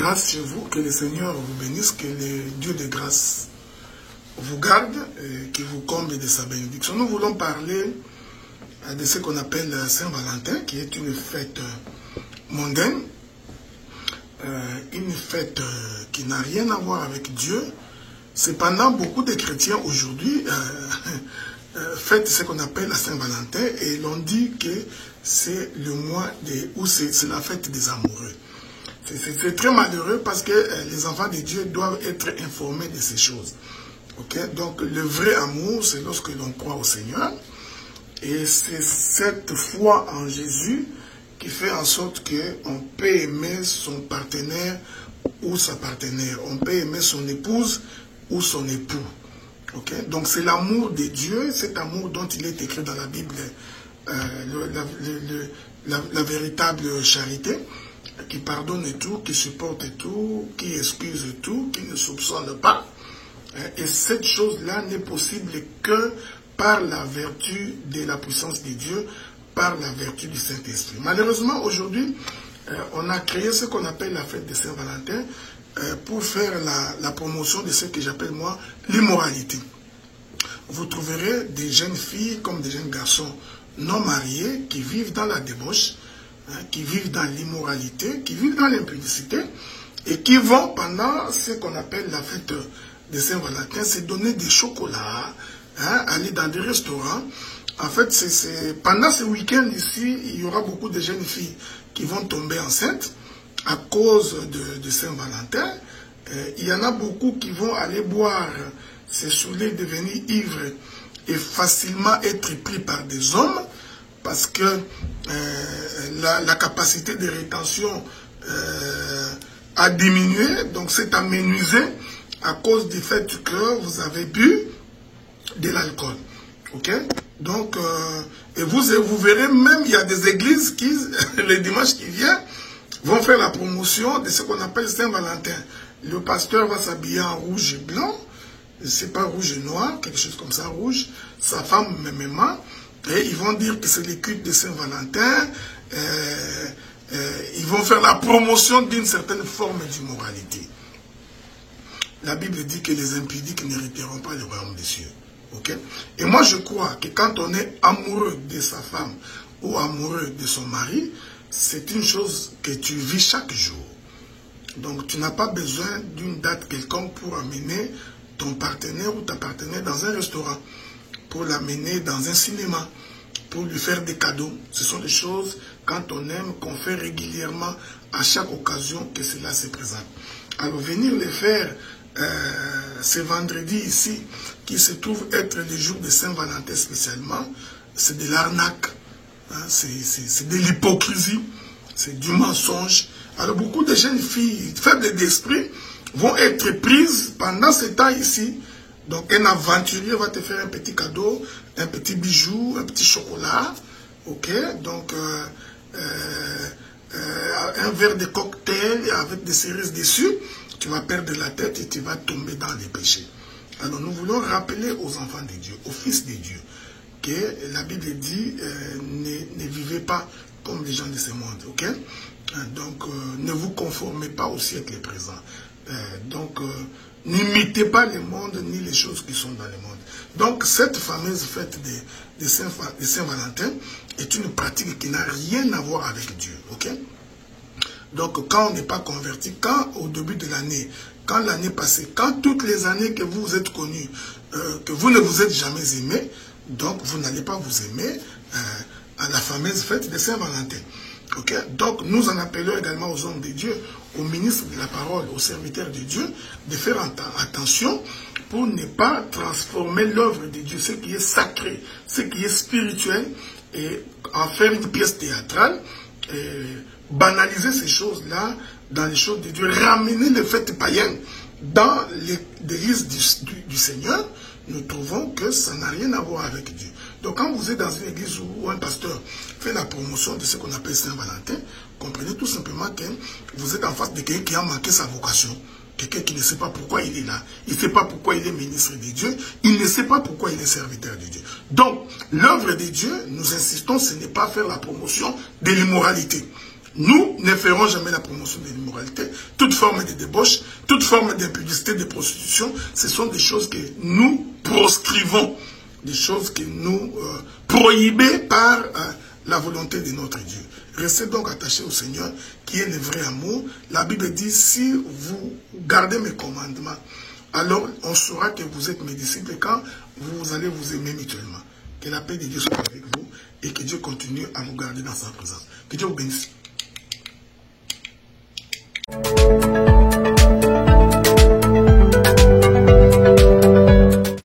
grâce chez vous, que le Seigneur vous bénisse, que le Dieu de grâce vous garde et qu'il vous comble de sa bénédiction. Nous voulons parler de ce qu'on appelle Saint-Valentin, qui est une fête mondaine, une fête qui n'a rien à voir avec Dieu. Cependant, beaucoup de chrétiens aujourd'hui fêtent ce qu'on appelle la Saint-Valentin et l'on dit que c'est le mois où c'est la fête des amoureux. C'est très malheureux parce que les enfants de Dieu doivent être informés de ces choses. Okay? Donc le vrai amour, c'est lorsque l'on croit au Seigneur. Et c'est cette foi en Jésus qui fait en sorte qu'on peut aimer son partenaire ou sa partenaire. On peut aimer son épouse ou son époux. Okay? Donc c'est l'amour de Dieu, cet amour dont il est écrit dans la Bible, la véritable charité, qui pardonne tout, qui supporte tout, qui excuse tout, qui ne soupçonne pas. Et cette chose-là n'est possible que par la vertu de la puissance de Dieu, par la vertu du Saint-Esprit. Malheureusement, aujourd'hui, on a créé ce qu'on appelle la fête de Saint-Valentin pour faire la promotion de ce que j'appelle moi l'immoralité. Vous trouverez des jeunes filles comme des jeunes garçons non mariés qui vivent dans la débauche, qui vivent dans l'immoralité, qui vivent dans l'impudicité et qui vont pendant ce qu'on appelle la fête de Saint-Valentin se donner des chocolats, aller dans des restaurants. En fait, pendant ce week-end ici, il y aura beaucoup de jeunes filles qui vont tomber enceintes à cause de Saint-Valentin. Il y en a beaucoup qui vont aller boire, se saouler, devenir ivres et facilement être pris par des hommes parce que la capacité de rétention a diminué, donc c'est amenuisé à cause du fait que vous avez bu de l'alcool. Ok? Donc, et vous verrez même, il y a des églises qui, le dimanche qui vient, vont faire la promotion de ce qu'on appelle Saint-Valentin. Le pasteur va s'habiller en rouge et blanc, c'est pas rouge et noir, quelque chose comme ça, rouge, sa femme même, et ils vont dire que c'est le culte de Saint-Valentin, ils vont faire la promotion d'une certaine forme d'immoralité. La Bible dit que les impudiques n'hériteront pas le royaume des cieux. Okay? Et moi je crois que quand on est amoureux de sa femme ou amoureux de son mari, c'est une chose que tu vis chaque jour. Donc tu n'as pas besoin d'une date quelconque pour amener ton partenaire ou ta partenaire dans un restaurant, pour l'amener dans un cinéma, pour lui faire des cadeaux. Ce sont des choses, quand on aime, qu'on fait régulièrement à chaque occasion que cela se présente. Alors venir les faire ce vendredi ici, qui se trouve être le jour de Saint-Valentin spécialement, c'est de l'arnaque, c'est de l'hypocrisie, c'est du mensonge. Alors beaucoup de jeunes filles faibles d'esprit vont être prises pendant ce temps ici. Donc un aventurier va te faire un petit cadeau, un petit bijou, un petit chocolat, ok, donc un verre de cocktail avec des cerises dessus. Tu vas perdre la tête et tu vas tomber dans les péchés. Alors nous voulons rappeler aux enfants de Dieu, aux fils de Dieu, que la Bible dit ne vivez pas comme les gens de ce monde. Okay? Donc ne vous conformez pas au siècle présent. Donc n'imitez pas le monde ni les choses qui sont dans le monde. Donc cette fameuse fête de Saint-Valentin est une pratique qui n'a rien à voir avec Dieu. Okay? Donc, quand on n'est pas converti, quand au début de l'année, quand l'année passée, quand toutes les années que vous êtes connus, que vous ne vous êtes jamais aimé, donc vous n'allez pas vous aimer à la fameuse fête de Saint-Valentin. Okay? Donc, nous en appelons également aux hommes de Dieu, aux ministres de la parole, aux serviteurs de Dieu, de faire attention pour ne pas transformer l'œuvre de Dieu, ce qui est sacré, ce qui est spirituel, et en faire une pièce théâtrale, banaliser ces choses-là dans les choses de Dieu, ramener les fêtes païennes dans l'église du Seigneur, nous trouvons que ça n'a rien à voir avec Dieu. Donc quand vous êtes dans une église où un pasteur fait la promotion de ce qu'on appelle Saint-Valentin, comprenez tout simplement que vous êtes en face de quelqu'un qui a manqué sa vocation, quelqu'un qui ne sait pas pourquoi il est là, il ne sait pas pourquoi il est ministre de Dieu, il ne sait pas pourquoi il est serviteur de Dieu. Donc l'œuvre de Dieu, nous insistons, ce n'est pas faire la promotion de l'immoralité. Nous ne ferons jamais la promotion de l'immoralité, toute forme de débauche, toute forme d'impudicité, de prostitution. Ce sont des choses que nous proscrivons, des choses que nous prohibées par la volonté de notre Dieu. Restez donc attachés au Seigneur, qui est le vrai amour. La Bible dit, si vous gardez mes commandements, alors on saura que vous êtes mes disciples quand vous allez vous aimer mutuellement. Que la paix de Dieu soit avec vous et que Dieu continue à vous garder dans sa présence. Que Dieu vous bénisse.